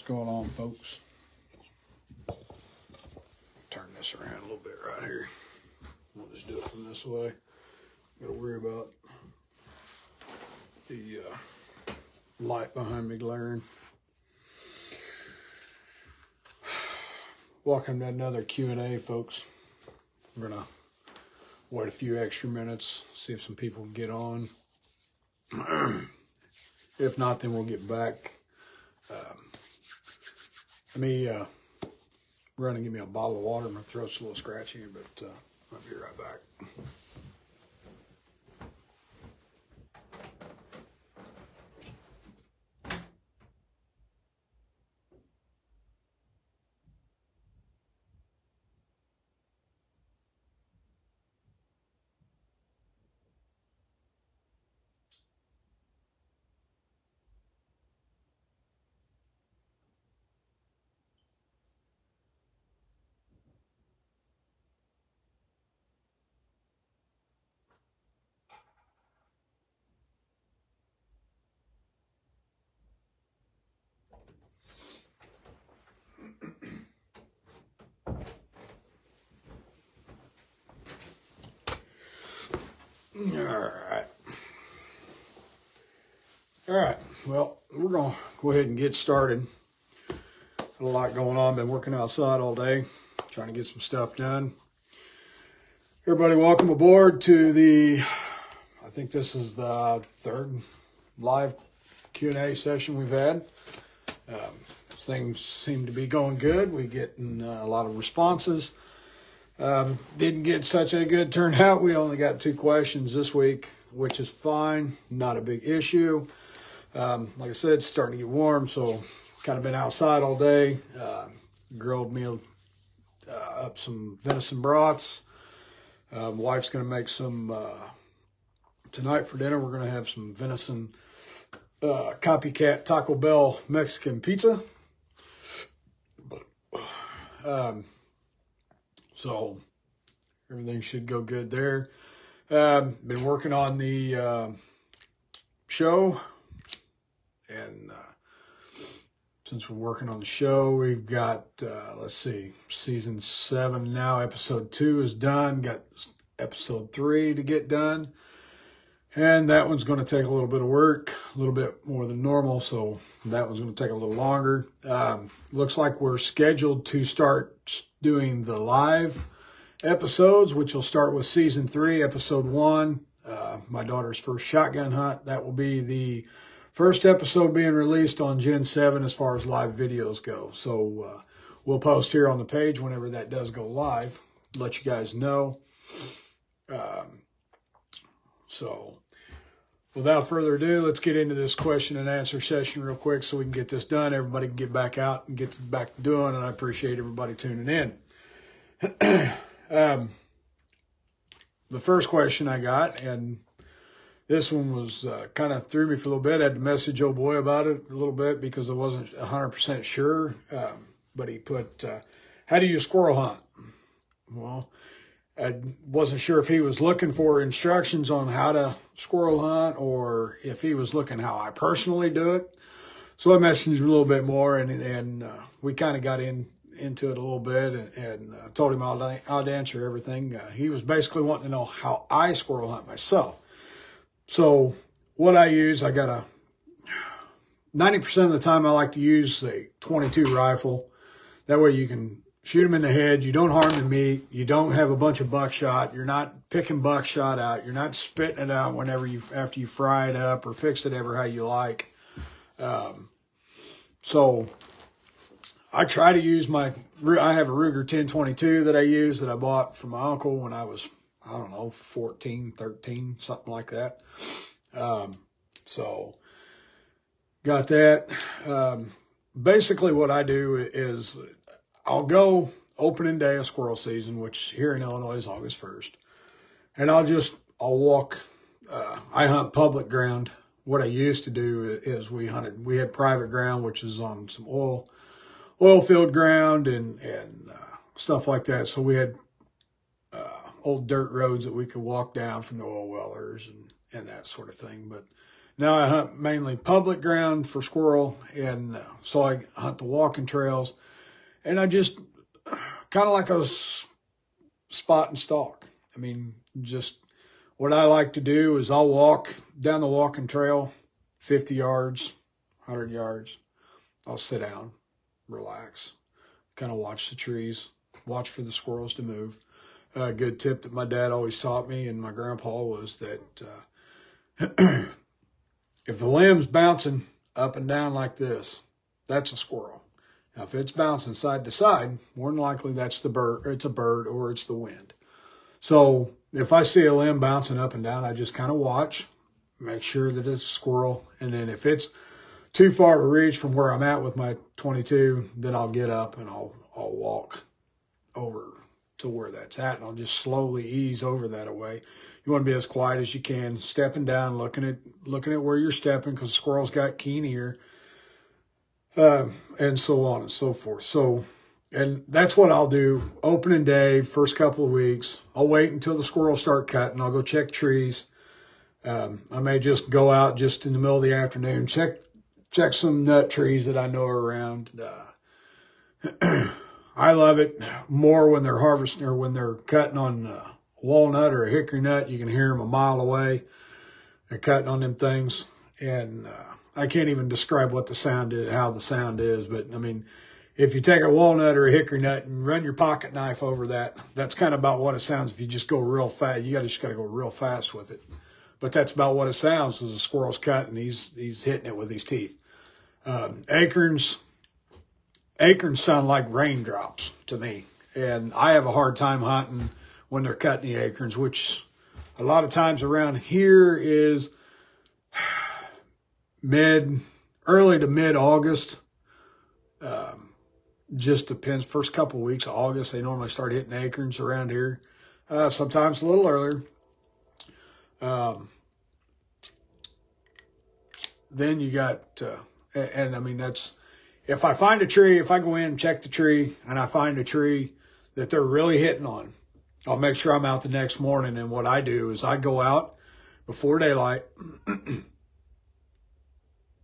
What's going on, folks? Turn this around a little bit right here. I'll just do it from this way. Gotta worry about the light behind me glaring. Welcome to another Q&A, folks. We're gonna wait a few extra minutes, see if some people can get on. If not, then we'll get back. Let me run and give me a bottle of water. My throat's a little scratchy, but I'll be right back. All right. Well, we're going to go ahead and get started. Got a lot going on. Been working outside all day, trying to get some stuff done. Everybody, welcome aboard to I think this is the third live Q&A session we've had. Things seem to be going good. We're getting a lot of responses. Didn't get such a good turnout. We only got 2 questions this week, which is fine. Not a big issue. Like I said, it's starting to get warm, so kind of been outside all day. Grilled me up some venison brats. Wife's going to make some, tonight for dinner, we're going to have some venison copycat Taco Bell Mexican pizza. So everything should go good there. Been working on the show, and since we're working on the show, we've got let's see, season 7 now. Episode 2 is done. Got episode 3 to get done, and that one's going to take a little bit of work, a little bit more than normal. So that one's going to take a little longer. Looks like we're scheduled to start doing the live episodes, which will start with season 3, episode 1, my daughter's first shotgun hunt. That will be the first episode being released on Gen 7 as far as live videos go. So we'll post here on the page whenever that does go live, let you guys know. So without further ado, let's get into this question and answer session real quick so we can get this done. Everybody can get back out and get back to doing, and I appreciate everybody tuning in. The first question I got, and this one was kind of threw me for a little bit. I had to message old boy about it a little bit because I wasn't 100% sure. But he put, how do you squirrel hunt? Well, I wasn't sure if he was looking for instructions on how to squirrel hunt or if he was looking how I personally do it. So I messaged him a little bit more, and we kind of got into it a little bit, and told him I'd answer everything. He was basically wanting to know how I squirrel hunt myself. So what I use, I got 90% of the time I like to use a .22 rifle. That way you can shoot them in the head. You don't harm the meat. You don't have a bunch of buckshot. You're not picking buckshot out. You're not spitting it out after you fry it up or fix it ever how you like. So I try to use I have a Ruger 10/22 that I use that I bought from my uncle when I was, I don't know, 14, 13, something like that. So got that. Basically what I do is I'll go opening day of squirrel season, which here in Illinois is August 1st. And I'll walk, I hunt public ground. What I used to do is we had private ground, which is on some oil field ground and stuff like that. So we had old dirt roads that we could walk down from the oil wellers and that sort of thing. But Now I hunt mainly public ground for squirrel, and so I hunt the walking trails. And I just kind of like a spot and stalk. I mean, just what I like to do is I'll walk down the walking trail 50 yards, 100 yards. I'll sit down, relax, kind of watch the trees, watch for the squirrels to move. A good tip that my dad always taught me and my grandpa was that if the limb's bouncing up and down like this, that's a squirrel. Now, if it's bouncing side to side, more than likely that's the bird, or it's a bird, or it's the wind. So if I see a limb bouncing up and down, I just kind of watch, make sure that it's a squirrel. And then if it's too far to reach from where I'm at with my 22, then I'll get up and I'll walk over to where that's at, and I'll just slowly ease over that away. You want to be as quiet as you can, stepping down, looking at where you're stepping, because the squirrel's got keen ear, and so on and so forth. So, and that's what I'll do opening day, first couple of weeks. I'll wait until the squirrels start cutting. I'll go check trees. I may just go out just in the middle of the afternoon, check some nut trees that I know are around. I love it more when they're harvesting or when they're cutting on walnut or a hickory nut. You can hear them a mile away. They're cutting on them things. And I can't even describe what the sound is, how the sound is. But, I mean, if you take a walnut or a hickory nut and run your pocket knife over that, that's kind of about what it sounds if you just go real fast. You just got to go real fast with it. But that's about what it sounds as a squirrel's cutting. He's hitting it with his teeth. Acorns sound like raindrops to me. And I have a hard time hunting when they're cutting the acorns, which a lot of times around here is early to mid-August. Just depends. First couple of weeks of August, they normally start hitting acorns around here. Sometimes a little earlier. Then you got, and I mean, that's, if I find a tree, if I go in and check the tree and I find a tree that they're really hitting on, I'll make sure I'm out the next morning. And what I do is I go out before daylight and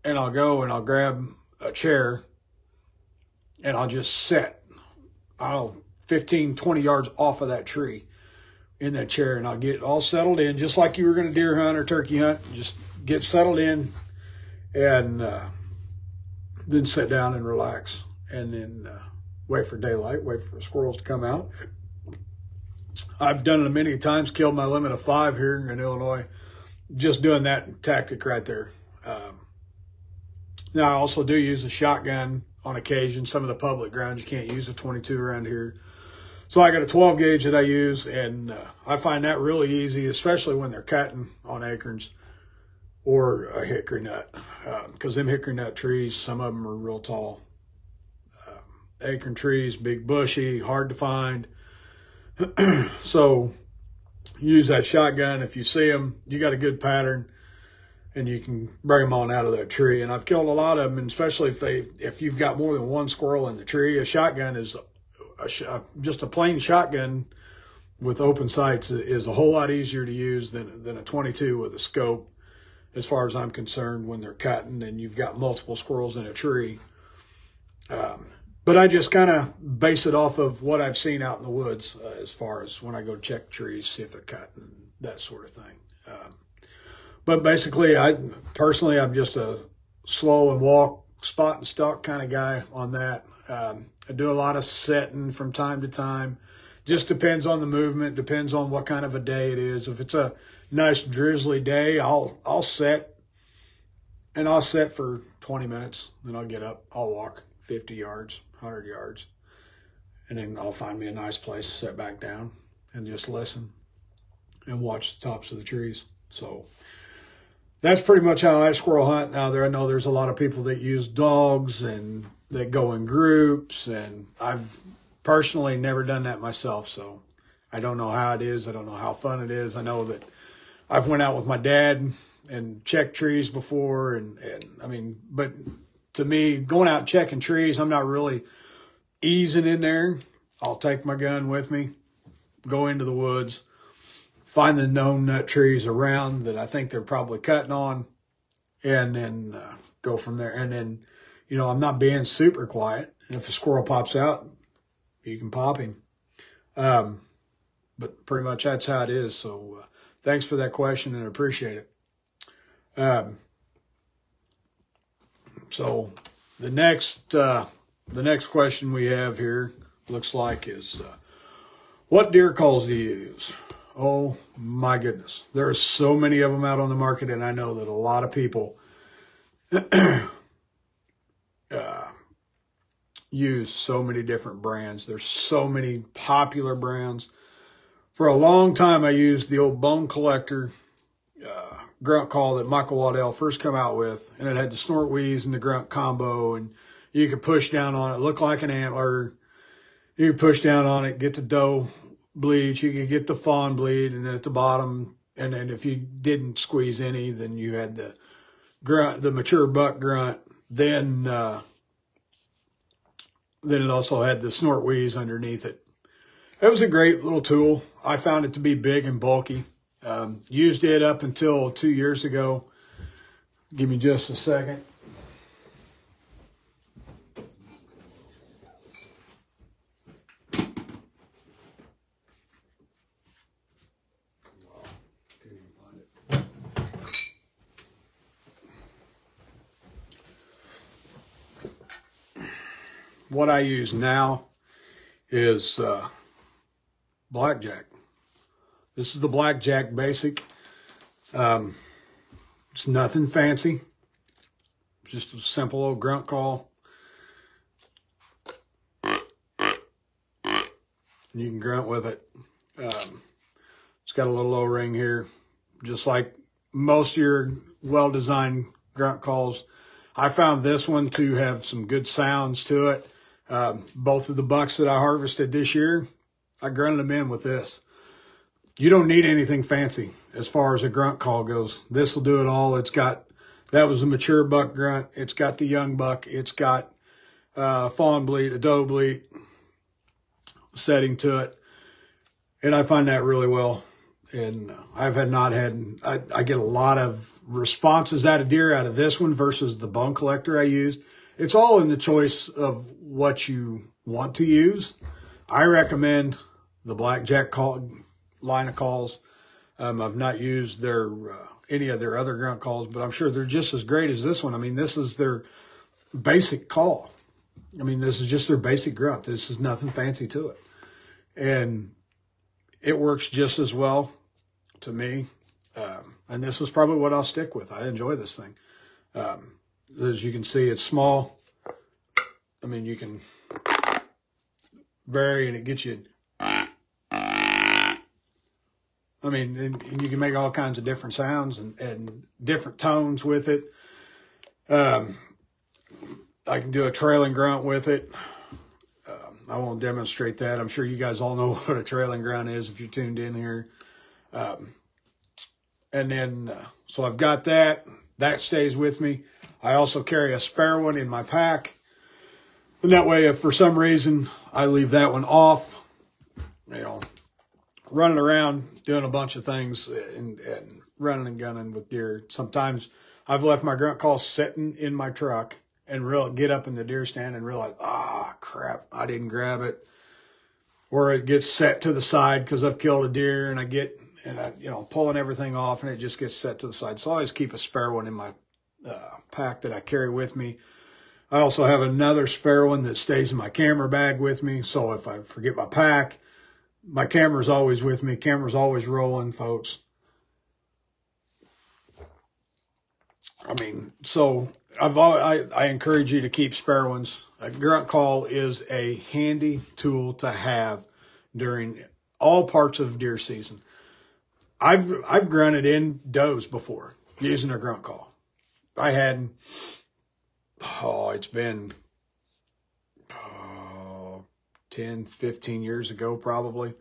I'll go and I'll grab a chair and I'll just sit, 15, 20 yards off of that tree in that chair, and I'll get all settled in, just like you were going to deer hunt or turkey hunt. Just get settled in and then sit down and relax, and then wait for daylight, wait for the squirrels to come out. I've done it many times, killed my limit of 5 here in Illinois, just doing that tactic right there. Now, I also do use a shotgun on occasion. Some of the public grounds, you can't use a 22 around here. So I got a 12 gauge that I use, and I find that really easy, especially when they're cutting on acorns or a hickory nut, because them hickory nut trees, some of them are real tall. Acorn trees, big bushy, hard to find. So use that shotgun. If you see them, you got a good pattern, and you can bring them on out of that tree. And I've killed a lot of them, and especially if you've got more than one squirrel in the tree. A shotgun is just a plain shotgun with open sights is a whole lot easier to use than a 22 with a scope, as far as I'm concerned, when they're cutting and you've got multiple squirrels in a tree. But I just kind of base it off of what I've seen out in the woods, as far as when I go check trees, see if they're cutting, that sort of thing. But basically, I'm just a slow and walk, spot and stalk kind of guy on that. I do a lot of setting from time to time. Just depends on the movement, depends on what kind of a day it is. If it's a nice drizzly day, I'll set, and I'll set for 20 minutes. Then I'll get up, I'll walk 50 yards, 100 yards, and then I'll find me a nice place to sit back down and just listen and watch the tops of the trees. So that's pretty much how I squirrel hunt. Now, I know there's a lot of people that use dogs and that go in groups, and I've personally never done that myself, so I don't know how it is. I don't know how fun it is. I know that I've went out with my dad and checked trees before, and I mean, but to me, going out checking trees, I'm not really easing in there. I'll take my gun with me, go into the woods, find the known nut trees around that I think they're probably cutting on, and then go from there. And then, I'm not being super quiet. If a squirrel pops out, you can pop him. But pretty much that's how it is. So thanks for that question, and I appreciate it. So the next question we have here looks like is, what deer calls do you use? Oh my goodness. There are so many of them out on the market, and I know that a lot of people use so many different brands. There's so many popular brands. For a long time, I used the old Bone Collector grunt call that Michael Waddell first come out with, and it had the snort wheeze and the grunt combo, and you could push down on it, look like an antler. You could push down on it, get the doe bleach, you could get the fawn bleed, and then at the bottom, and then if you didn't squeeze any, then you had the grunt, the mature buck grunt. Then it also had the snort wheeze underneath it. It was a great little tool. I found it to be big and bulky. Used it up until 2 years ago. Give me just a second. What I use now is Blackjack. This is the Blackjack Basic. It's nothing fancy. Just a simple old grunt call. You can grunt with it. It's got a little O-ring here. Just like most of your well-designed grunt calls. I found this one to have some good sounds to it. Both of the bucks that I harvested this year, I grunted them in with this. You don't need anything fancy as far as a grunt call goes. This will do it all. That was a mature buck grunt. It's got the young buck. It's got fawn bleat, a doe bleat setting to it. And I find that really well. And I get a lot of responses out of deer out of this one versus the Bone Collector I used. It's all in the choice of what you want to use. I recommend the Blackjack line of calls. I've not used any of their other grunt calls, but I'm sure they're just as great as this one. I mean, this is their basic call. I mean, this is just their basic grunt. This is nothing fancy to it. And it works just as well to me. And this is probably what I'll stick with. I enjoy this thing. As you can see, it's small. I mean, you can vary and it gets you. I mean, and you can make all kinds of different sounds and different tones with it. I can do a trailing grunt with it. I won't demonstrate that. I'm sure you guys all know what a trailing grunt is if you're tuned in here. And then, so I've got that. That stays with me. I also carry a spare one in my pack. And that way, if for some reason I leave that one off, running around doing a bunch of things and running and gunning with deer. Sometimes I've left my grunt call sitting in my truck and get up in the deer stand and realize, crap, I didn't grab it. Or it gets set to the side because I've killed a deer and I pulling everything off and it just gets set to the side. So I always keep a spare one in my pack that I carry with me. I also have another spare one that stays in my camera bag with me. So if I forget my pack, my camera's always with me. Camera's always rolling, folks. I mean, so I encourage you to keep spare ones. A grunt call is a handy tool to have during all parts of deer season. I've grunted in does before using a grunt call. I had, it's been 10, 15 years ago probably.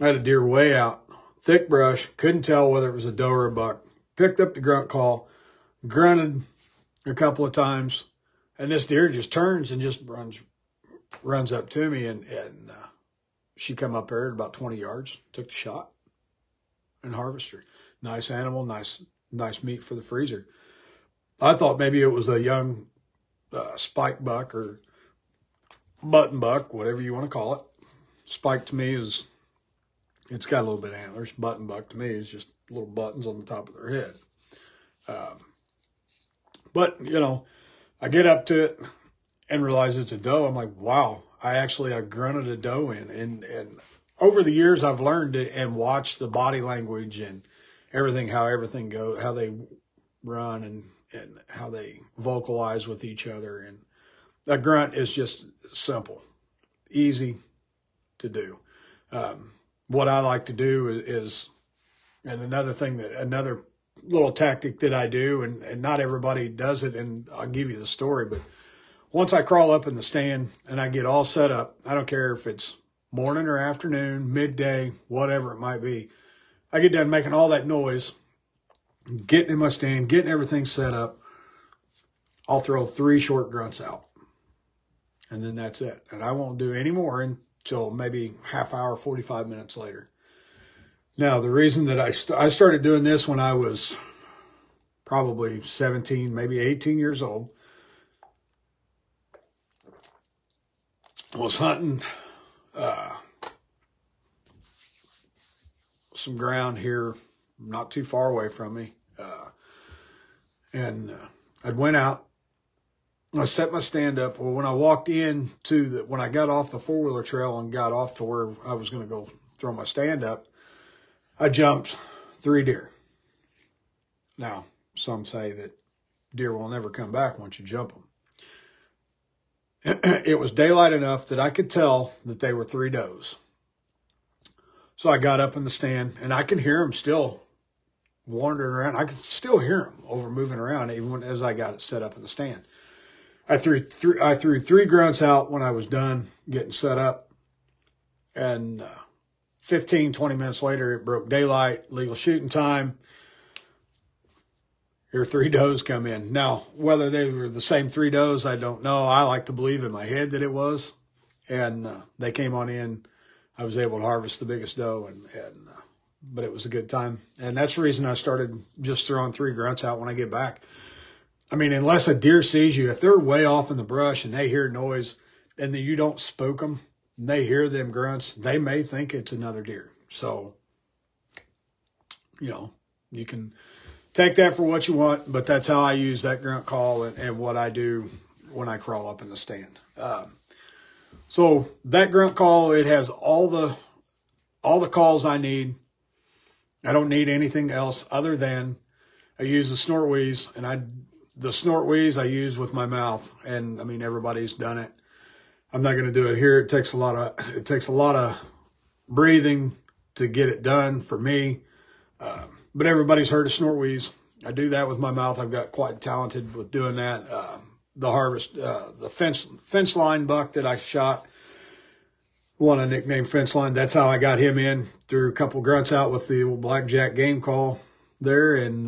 I had a deer way out, thick brush, couldn't tell whether it was a doe or a buck. Picked up the grunt call, grunted a couple of times, and this deer just turns and just runs up to me, and she come up there at about 20 yards, took the shot, and harvested her. Nice animal, nice nice meat for the freezer. I thought maybe it was a young spike buck or button buck, whatever you want to call it. Spike to me is, it's got a little bit of antlers. Button buck to me is just little buttons on the top of their head. But, you know, I get up to it and realize it's a doe. I'm like, wow, I grunted a doe in. And over the years, I've learned it and watched the body language and everything, how everything goes, how they run and how they vocalize with each other. And a grunt is just simple, easy to do. What I like to do is, and another little tactic that I do, and not everybody does it, and I'll give you the story, but once I crawl up in the stand and I get all set up, I don't care if it's morning or afternoon, midday, whatever it might be, I get done making all that noise, getting in my stand, getting everything set up, I'll throw 3 short grunts out. And then that's it. And I won't do any more until maybe half hour, 45 minutes later. Now, the reason that I started doing this when I was probably 17, maybe 18 years old, was hunting some ground here not too far away from me. I went out, I set my stand up. Well, when I walked in when I got off the 4-wheeler trail and got off to where I was going to go throw my stand up, I jumped 3 deer. Now, some say that deer will never come back once you jump them. It was daylight enough that I could tell that they were 3 does. So I got up in the stand, and I could hear them still wandering around. I could still hear them over moving around even as I got it set up in the stand. I threw 3 grunts out when I was done getting set up, and 15, 20 minutes later, it broke daylight, legal shooting time. Here 3 does come in. Now, whether they were the same 3 does, I don't know. I like to believe in my head that it was. And they came on in. I was able to harvest the biggest doe, but it was a good time. And that's the reason I started just throwing 3 grunts out when I get back. I mean, unless a deer sees you, if they're way off in the brush and they hear noise and then you don't spook them, and they hear them grunts, they may think it's another deer. So, you know, you can take that for what you want, but that's how I use that grunt call and what I do when I crawl up in the stand. So that grunt call, it has all the calls I need. I don't need anything else other than I use the snort wheeze, and the snort wheeze I use with my mouth. And I mean, everybody's done it. I'm not going to do it here. It takes a lot of breathing to get it done for me. But everybody's heard of snort wheeze. I do that with my mouth. I've got quite talented with doing that. The fence line buck that I shot, one I nicknamed Fence Line. That's how I got him in. Threw a couple grunts out with the old blackjack game call there, and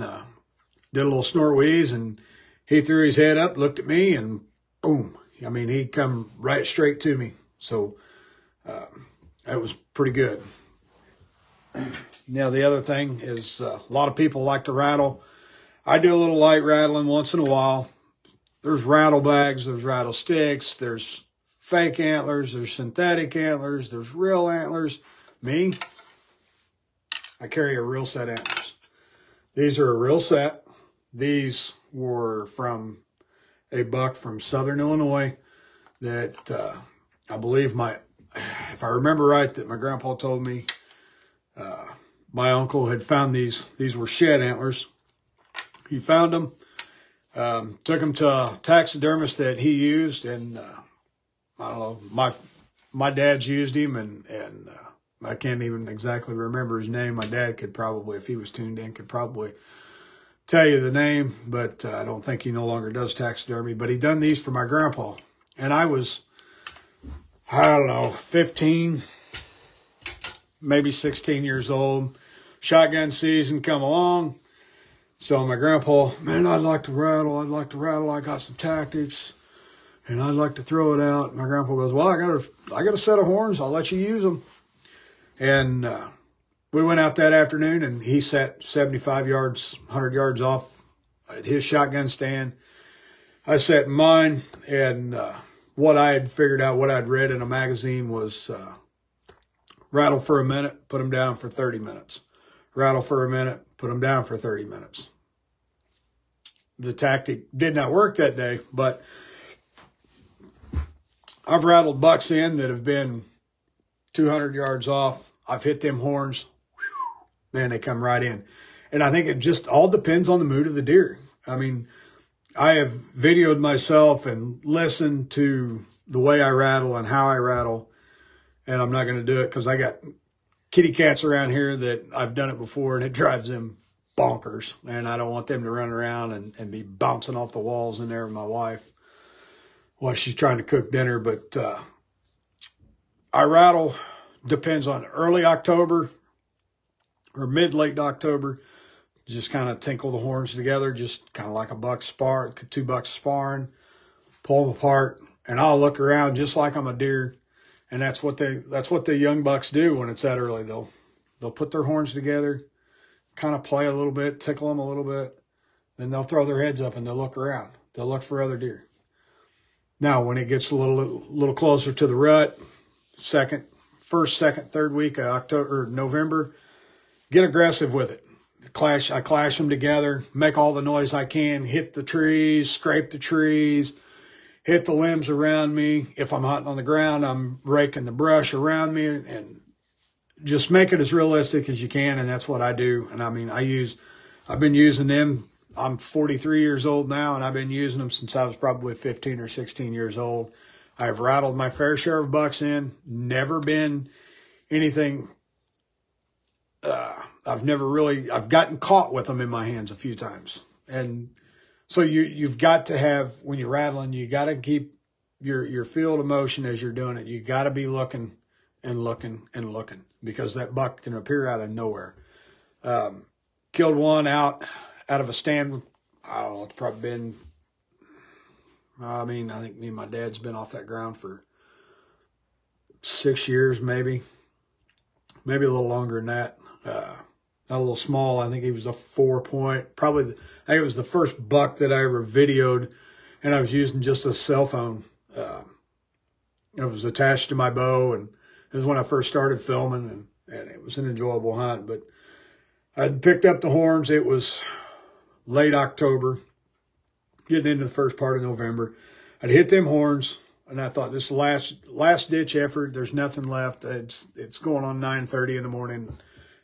did a little snort wheeze, and he threw his head up, looked at me, and boom. I mean, he come right straight to me. So that was pretty good. Now, the other thing is a lot of people like to rattle. I do a little light rattling once in a while. There's rattle bags, there's rattle sticks, there's fake antlers, there's synthetic antlers, there's real antlers. Me, I carry a real set antlers. These are a real set. These were from a buck from Southern Illinois that I believe if I remember right, that my grandpa told me my uncle had found these. These were shed antlers. He found them, took them to a taxidermist that he used, and I don't know, my dad's used him, and I can't even exactly remember his name. My dad could probably, if he was tuned in, could probably tell you the name, but I don't think he no longer does taxidermy. But he done these for my grandpa, and I was, I don't know, 15, maybe 16 years old. Shotgun season come along. So my grandpa, man, I'd like to rattle. I got some tactics, and I'd like to throw it out. My grandpa goes, well, I got a set of horns. I'll let you use them. And we went out that afternoon, and he sat 75 yards, 100 yards off at his shotgun stand. I sat in mine, and what I had figured out, what I'd read in a magazine was rattle for a minute, put them down for 30 minutes. Rattle for a minute, put them down for 30 minutes. The tactic did not work that day, but I've rattled bucks in that have been 200 yards off. I've hit them horns. Man, they come right in. And I think it just all depends on the mood of the deer. I mean, I have videoed myself and listened to the way I rattle and how I rattle. And I'm not going to do it because I got kitty cats around here that I've done it before, and it drives them bonkers. And I don't want them to run around and be bouncing off the walls in there with my wife while she's trying to cook dinner. But I rattle, depends on early October or mid-late October. Just kind of tinkle the horns together, just kind of like a buck spar, two bucks sparring, pull them apart, and I'll look around just like I'm a deer. And that's what the young bucks do when it's that early. They'll put their horns together, kind of play a little bit, tickle them a little bit, then they'll throw their heads up and they'll look around. They'll look for other deer. Now, when it gets a little closer to the rut, first, second, third week of October or November, get aggressive with it. I clash them together, make all the noise I can, hit the trees, scrape the trees, hit the limbs around me. If I'm hunting on the ground, I'm raking the brush around me, and just make it as realistic as you can. And that's what I do. And I mean, I've been using them. I'm 43 years old now, and I've been using them since I was probably 15 or 16 years old. I've rattled my fair share of bucks in, never been anything. I've gotten caught with them in my hands a few times. And so you've got to have, when you're rattling, you got to keep your field of motion as you're doing it. You got to be looking and looking and looking, because that buck can appear out of nowhere. Killed one out of a stand. I don't know, it's probably been, I think me and my dad's been off that ground for 6 years, maybe a little longer than that. A little small. I think he was a 4-point. I think it was the first buck that I ever videoed, and I was using just a cell phone. It was attached to my bow, and it was when I first started filming, and it was an enjoyable hunt. But I picked up the horns. It was late October, getting into the first part of November. I'd hit them horns, and I thought, this last ditch effort. There's nothing left. It's going on 9:30 in the morning.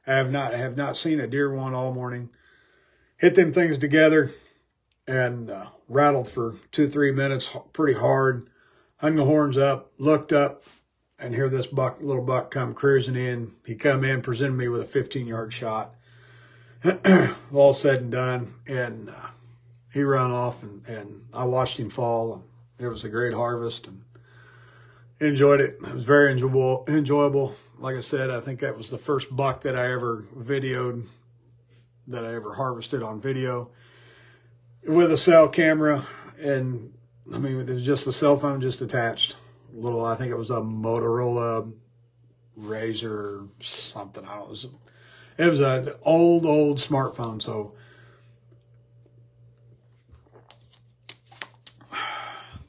I have not seen a deer one all morning. Hit them things together and rattled for 2-3 minutes pretty hard. Hung the horns up, looked up, and here this little buck come cruising in. He come in, presented me with a 15-yard shot. All said and done, and he ran off, and I watched him fall. And it was a great harvest, and enjoyed it. It was very enjoyable. Like I said, I think that was the first buck that I ever videoed, that I ever harvested on video with a cell camera. And I mean, it was just a cell phone just attached. I think it was a Motorola Razr or something. I don't know. It was an old smartphone. So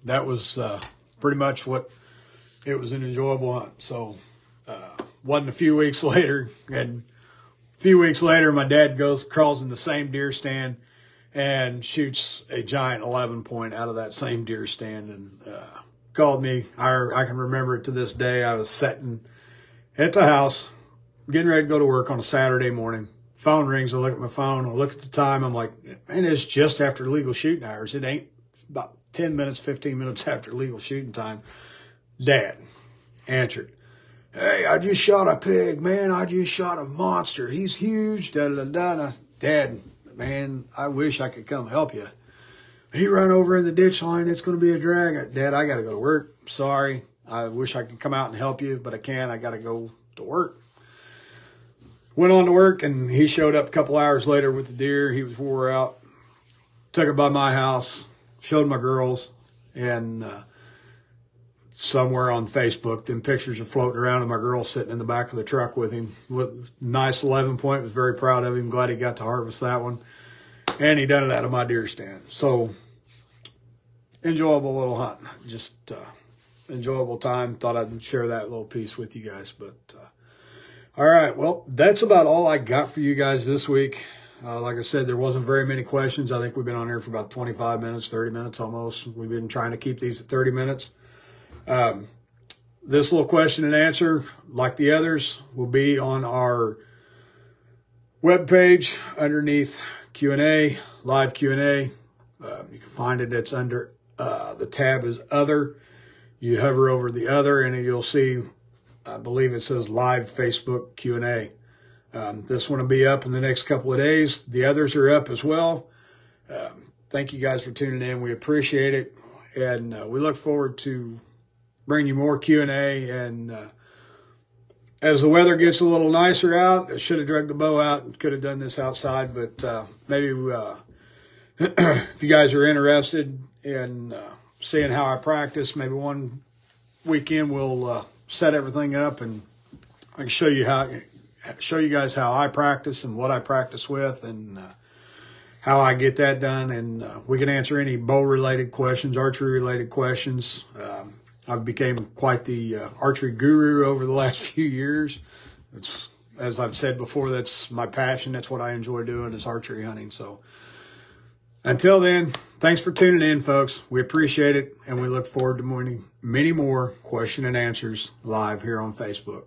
that was pretty much what it was, an enjoyable hunt. So wasn't a few weeks later, and a few weeks later, my dad crawls in the same deer stand and shoots a giant 11-point out of that same deer stand, and called me. I can remember it to this day. I was sitting at the house, getting ready to go to work on a Saturday morning. Phone rings. I look at my phone. I look at the time. I'm like, man, it's just after legal shooting hours. It ain't about 10 minutes, 15 minutes after legal shooting time. Dad answered. Hey, I just shot a pig, man. I just shot a monster. He's huge. Da-da-da-da. And I said, Dad, man, I wish I could come help you. He ran over in the ditch line. It's going to be a drag. Dad, I got to go to work. Sorry. I wish I could come out and help you, but I can't. I got to go to work. Went on to work, and he showed up a couple hours later with the deer. He was wore out. Took it by my house, showed my girls, and somewhere on Facebook. Them pictures are floating around of my girl sitting in the back of the truck with him. With nice 11 point. Was very proud of him. Glad he got to harvest that one. And he done it out of my deer stand. So enjoyable little hunt. Just enjoyable time. Thought I'd share that little piece with you guys. But all right, well, that's about all I got for you guys this week. Like I said, there wasn't very many questions. I think we've been on here for about 25 minutes, 30 minutes almost. We've been trying to keep these at 30 minutes. This little question and answer, like the others, will be on our webpage underneath Q&A, live Q&A. You can find it. It's under the tab is Other. You hover over the Other, and you'll see, I believe it says Live Facebook Q&A. This one will be up in the next couple of days. The others are up as well. Thank you guys for tuning in. We appreciate it, and we look forward to bringing you more Q&A. And as the weather gets a little nicer out, I should have dragged the bow out and could have done this outside, but maybe if you guys are interested in seeing how I practice, maybe one weekend we'll set everything up and I can show you guys how I practice and what I practice with and how I get that done. And we can answer any bow-related questions, archery-related questions. I've become quite the archery guru over the last few years. It's, as I've said before, that's my passion. That's what I enjoy doing is archery hunting. So until then, thanks for tuning in, folks. We appreciate it, and we look forward to many more question and answers live here on Facebook.